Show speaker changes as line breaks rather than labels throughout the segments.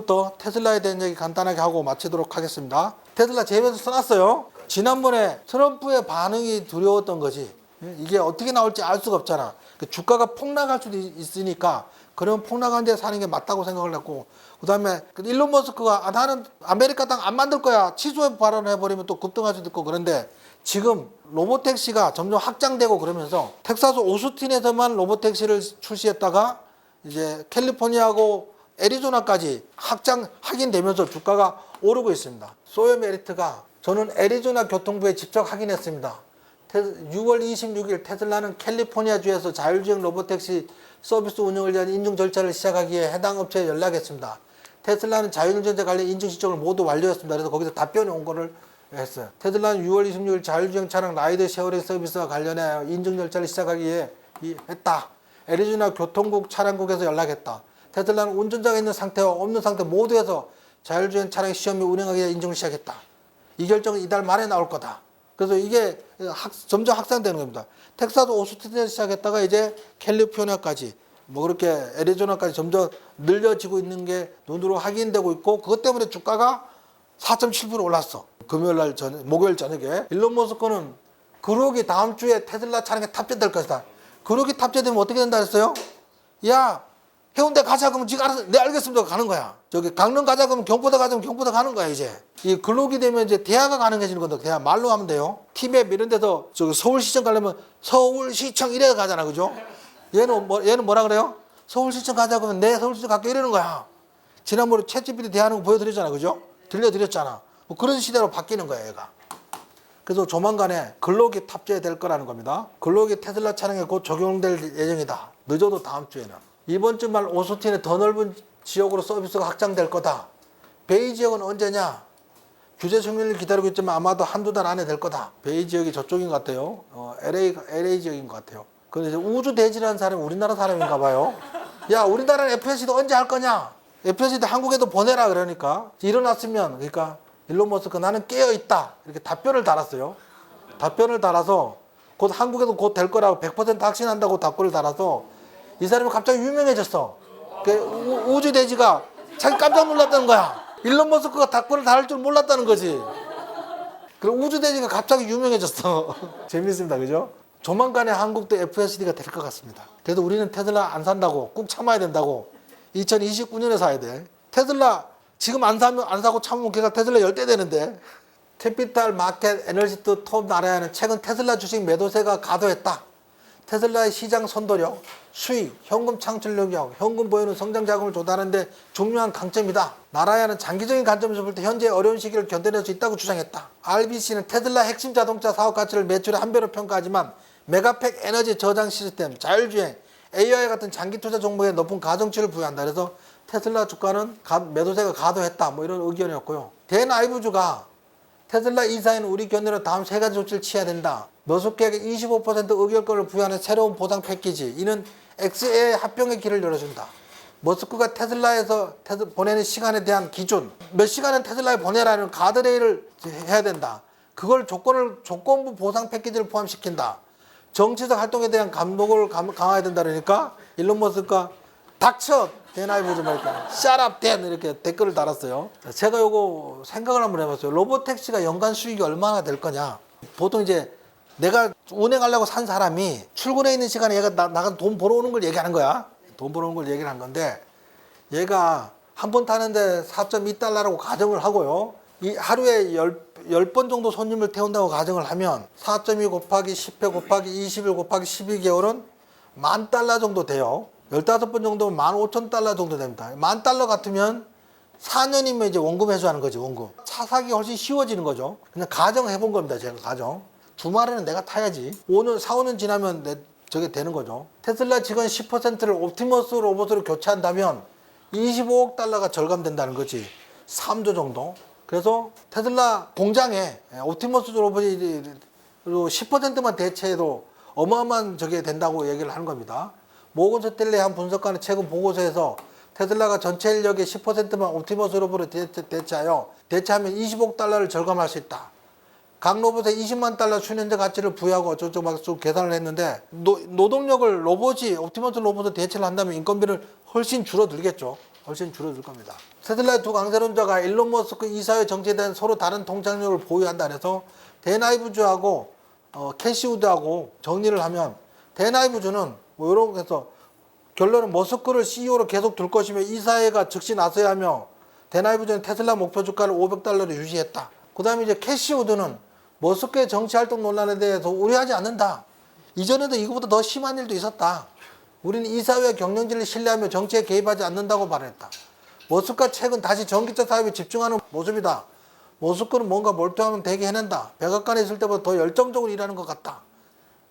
지금부터 테슬라에 대한 얘기 간단하게 하고 마치도록 하겠습니다. 테슬라 제휴에서 써놨어요. 지난번에 트럼프의 반응이 두려웠던 거지. 이게 어떻게 나올지 알 수가 없잖아. 주가가 폭락할 수도 있으니까 그러면 폭락한 데 사는 게 맞다고 생각을 했고, 그 다음에 일론 머스크가 나는 아메리카 땅 안 만들 거야 취소해 발언을 해버리면 또 급등할 수도 있고, 그런데 지금 로보택시가 점점 확장되고 그러면서 텍사스 오스틴에서만 로보택시를 출시했다가 이제 캘리포니아하고 애리조나까지 확인되면서 주가가 오르고 있습니다. 소요 메리트가, 저는 애리조나 교통부에 직접 확인했습니다. 6월 26일 테슬라는 캘리포니아주에서 자율주행 로보택시 서비스 운영을 위한 인증 절차를 시작하기에 해당 업체에 연락했습니다. 테슬라는 자율주행자 관련 인증 신청을 모두 완료했습니다. 그래서 거기서 답변이 온 거를 했어요. 테슬라는 6월 26일 자율주행 차량 라이드 쉐어링 서비스와 관련하여 인증 절차를 시작하기에 했다. 애리조나 교통국 차량국에서 연락했다. 테슬라는 운전자가 있는 상태와 없는 상태 모두에서 자율주행 차량 시험이 운행하기 위해 인증을 시작했다. 이 결정은 이달 말에 나올 거다. 그래서 이게 점점 확산되는 겁니다. 텍사스 오스틴에서 시작했다가 이제 캘리포니아까지 그렇게 애리조나까지 점점 늘려지고 있는 게 눈으로 확인되고 있고, 그것 때문에 주가가 4.7% 올랐어. 목요일 저녁에. 일론 머스크는 그룹이 다음 주에 테슬라 차량에 탑재될 것이다. 그룹이 탑재되면 어떻게 된다 했어요? 야, 해운대 가자 그러면 지가 알아서 네 알겠습니다 가는 거야. 저기 강릉 가자 그러면 경포대 가자 그러면 경포대 가는 거야. 이제 이 근록이 되면 이제 대화가 가능해지는 건데, 대화 말로 하면 돼요. 티맵 이런 데서 저기 서울시청 가려면 서울시청 이래 가잖아, 그죠? 얘는 뭐라 그래요? 서울시청 가자 그러면 네 서울시청 갈게 이러는 거야. 지난번에 챗GPT 대하는 거 보여드렸잖아, 그죠? 들려드렸잖아. 뭐 그런 시대로 바뀌는 거야, 얘가. 그래서 조만간에 근록이 탑재될 거라는 겁니다. 근록이 테슬라 차량에 곧 적용될 예정이다. 늦어도 다음 주에는. 이번 주 말 오스틴의 더 넓은 지역으로 서비스가 확장될 거다. 베이 지역은 언제냐? 규제 승인을 기다리고 있지만 아마도 한두 달 안에 될 거다. 베이 지역이 저쪽인 것 같아요. LA 지역인 것 같아요. 근데 우주 대지라는 사람이 우리나라 사람인가 봐요. 야, 우리나라는 FSC도 언제 할 거냐? FSC도 한국에도 보내라. 그러니까 일어났으면, 그러니까 일론 머스크 나는 깨어 있다 이렇게 답변을 달았어요. 답변을 달아서 곧 한국에도 곧 될 거라고 100% 확신한다고 답글을 달아서 이 사람이 갑자기 유명해졌어. 우주대지가 자기 깜짝 놀랐다는 거야. 일론 머스크가 답글을 달을 줄 몰랐다는 거지. 그리고 우주대지가 갑자기 유명해졌어. 재밌습니다, 그죠? 조만간에 한국도 FSD가 될 것 같습니다. 그래도 우리는 테슬라 안 산다고, 꾹 참아야 된다고. 2029년에 사야 돼. 테슬라 지금 안 사고 참으면 걔가 테슬라 10대 되는데. 캐피탈 마켓 애널리스트 톱 나라야는 최근 테슬라 주식 매도세가 가도했다. 테슬라의 시장 선도력, 수익, 현금 창출 능력, 현금 보유는 성장 자금을 조달하는 데 중요한 강점이다. 나라야는 장기적인 관점에서 볼 때 현재 어려운 시기를 견뎌낼 수 있다고 주장했다. RBC는 테슬라 핵심 자동차 사업 가치를 매출의 한 배로 평가하지만 메가팩 에너지 저장 시스템, 자율주행, AI 같은 장기 투자 종목에 높은 가중치를 부여한다. 그래서 테슬라 주가는 매도세가 가도했다. 뭐 이런 의견이었고요. 대나이브주가 테슬라 이사인 우리 견해로 다음 세 가지 조치를 취해야 된다. 노숙객에게 25% 의결권을 부여하는 새로운 보상 패키지. 이는 XA의 합병의 길을 열어준다. 머스크가 테슬라에서 보내는 시간에 대한 기준, 몇 시간은 테슬라에 보내라는 가드레일을 해야 된다. 그걸 조건부 보상 패키지를 포함시킨다. 정치적 활동에 대한 감독을 강화해야 된다. 그러니까 일론 머스크가 닥쳐 대나이브 좀 이렇게 shut up Dan 이렇게 댓글을 달았어요. 제가 요거 생각을 한번 해봤어요. 로보택시가 연간 수익이 얼마나 될 거냐. 보통 이제 내가 운행하려고 산 사람이 출근해 있는 시간에 얘가 나가 돈 벌어오는 걸 얘기하는 거야. 돈 벌어오는 걸 얘기를 한 건데, 얘가 한 번 타는데 4.2달러라고 가정을 하고요. 이 하루에 10번 정도 손님을 태운다고 가정을 하면 4.2 곱하기 10회 곱하기 20일 곱하기 12개월은 $10,000 정도 돼요. 15번 정도면 $15,000 정도 됩니다. $10,000 같으면 4년이면 이제 원금 회수하는 거지, 원금. 차 사기가 훨씬 쉬워지는 거죠. 그냥 가정해 본 겁니다, 제가 가정. 주말에는 내가 타야지. 4, 5년 지나면 저게 되는 거죠. 테슬라 직원 10%를 옵티머스 로봇으로 교체한다면 25억 달러가 절감된다는 거지. 3조 정도. 그래서 테슬라 공장에 옵티머스 로봇이 10%만 대체해도 어마어마한 저게 된다고 얘기를 하는 겁니다. 모건 스탠리 한 분석가는 최근 보고서에서 테슬라가 전체 인력의 10%만 옵티머스 로봇으로 대체하면 20억 달러를 절감할 수 있다. 각 로봇에 $20만 수년제 가치를 부여하고 어쩌고저쩌고 막 쭉 계산을 했는데, 노동력을 옵티머스 로봇으로 대체를 한다면 인건비를 훨씬 줄어들겠죠. 훨씬 줄어들 겁니다. 테슬라의 두 강세론자가 일론 머스크 이사회 정치에 대한 서로 다른 통찰력을 보유한다 해서 데나이브주하고 캐시우드하고 정리를 하면, 데나이브주는 뭐 이런 해서 결론은 머스크를 CEO로 계속 둘 것이며 이사회가 즉시 나서야 하며, 데나이브주는 테슬라 목표 주가를 $500를 유지했다. 그 다음에 이제 캐시우드는 머스크의 정치 활동 논란에 대해서 우려하지 않는다. 이전에도 이거보다 더 심한 일도 있었다. 우리는 이사회 경영진을 신뢰하며 정치에 개입하지 않는다고 말했다. 머스크가 최근 다시 전기차 사업에 집중하는 모습이다. 머스크는 뭔가 몰두하면 되게 해낸다. 백악관에 있을 때보다 더 열정적으로 일하는 것 같다.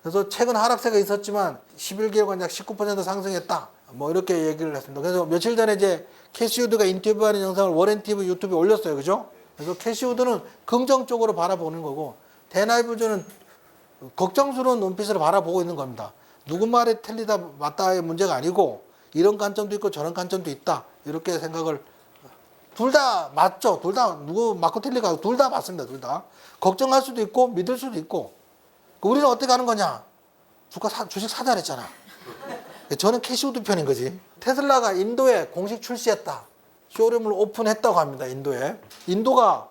그래서 최근 하락세가 있었지만 11개월간 약 19% 상승했다. 뭐 이렇게 얘기를 했습니다. 그래서 며칠 전에 이제 캐시우드가 인터뷰하는 영상을 워렌 TV 유튜브에 올렸어요. 그죠? 그래서 캐시우드는 긍정적으로 바라보는 거고, 데나이브주는 걱정스러운 눈빛으로 바라보고 있는 겁니다. 누구 말이 틀리다 맞다의 문제가 아니고, 이런 관점도 있고 저런 관점도 있다. 이렇게 생각을, 둘 다 맞죠. 둘 다 누구 맞고 틀리고 둘 다 맞습니다. 둘 다. 걱정할 수도 있고 믿을 수도 있고. 우리는 어떻게 하는 거냐? 주식 사자 그랬잖아. 저는 캐시우드 편인 거지. 테슬라가 인도에 공식 출시했다. 쇼룸을 오픈했다고 합니다. 인도에. 인도가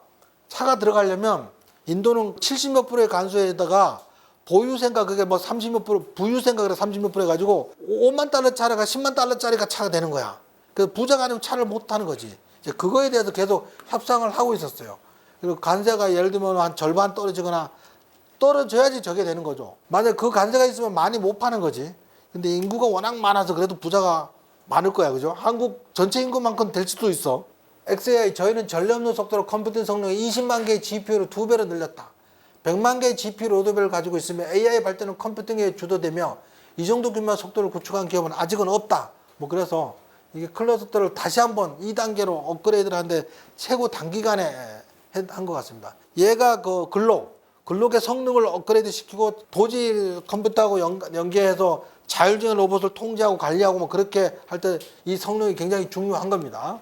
차가 들어가려면 인도는 70몇 프로의 관세에다가 보유세가 그게 뭐 30몇 프로, 부유세가 그래 30몇 프로 해가지고 5만 달러 차가 10만 달러짜리가 차가 되는 거야. 그 부자가 아니면 차를 못 타는 거지. 이제 그거에 대해서 계속 협상을 하고 있었어요. 그리고 관세가 예를 들면 한 절반 떨어지거나 떨어져야지 저게 되는 거죠. 만약 그 관세가 있으면 많이 못 파는 거지. 근데 인구가 워낙 많아서 그래도 부자가 많을 거야. 그죠? 한국 전체 인구만큼 될 수도 있어. XAI, 저희는 전력 없는 속도로 컴퓨팅 성능을 20만 개의 GPU로 2배로 늘렸다. 100만 개의 GPU 로드벨을 가지고 있으며 AI 발전은 컴퓨팅에 주도되며 이 정도 규모의 속도를 구축한 기업은 아직은 없다. 뭐 그래서 이게 클러스터를 다시 한번 2단계로 업그레이드를 하는데 최고 단기간에 한 것 같습니다. 얘가 그 글록의 성능을 업그레이드 시키고 도지 컴퓨터하고 연계해서 자율주행 로봇을 통제하고 관리하고 뭐 그렇게 할 때 이 성능이 굉장히 중요한 겁니다.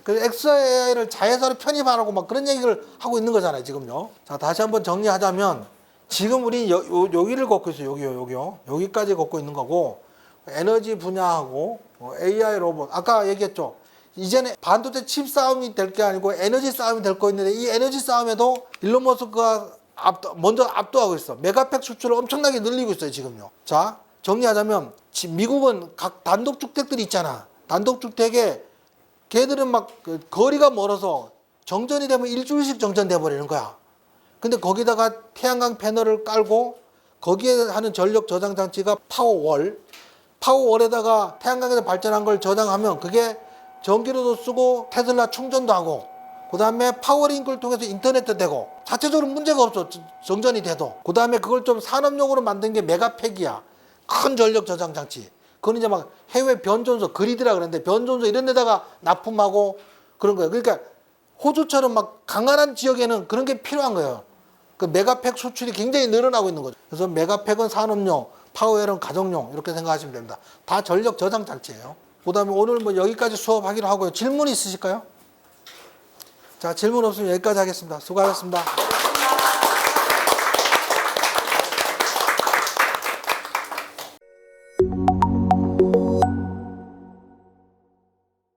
그래서 XAI를 자회사로 편입하라고 막 그런 얘기를 하고 있는 거잖아요, 지금요. 자, 다시 한번 정리하자면 지금 우리 여기를 걷고 있어요. 여기요. 여기까지 걷고 있는 거고, 에너지 분야하고 AI 로봇, 아까 얘기했죠. 이제는 반도체 칩 싸움이 될 게 아니고 에너지 싸움이 될 거 있는데, 이 에너지 싸움에도 일론 머스크가 먼저 압도하고 있어. 메가팩 수출을 엄청나게 늘리고 있어요, 지금요. 자, 정리하자면 미국은 각 단독주택들이 있잖아. 단독주택에 걔들은 막 거리가 멀어서 정전이 되면 일주일씩 정전돼 버리는 거야. 근데 거기다가 태양광 패널을 깔고 거기에 하는 전력 저장 장치가 파워월에다가 태양광에서 발전한 걸 저장하면 그게 전기로도 쓰고 테슬라 충전도 하고, 그 다음에 파워링크를 통해서 인터넷도 되고, 자체적으로 문제가 없어. 정전이 돼도. 그 다음에 그걸 좀 산업용으로 만든 게 메가팩이야. 큰 전력 저장 장치. 그건 이제 막 해외 변전소, 그리드라 그러는데 변전소 이런 데다가 납품하고 그런 거예요. 그러니까 호주처럼 막 강한한 지역에는 그런 게 필요한 거예요. 그 메가팩 수출이 굉장히 늘어나고 있는 거죠. 그래서 메가팩은 산업용, 파워웰은 가정용, 이렇게 생각하시면 됩니다. 다 전력 저장 장치예요. 그 다음에 오늘 뭐 여기까지 수업하기로 하고요. 질문 있으실까요? 자, 질문 없으면 여기까지 하겠습니다. 수고하셨습니다.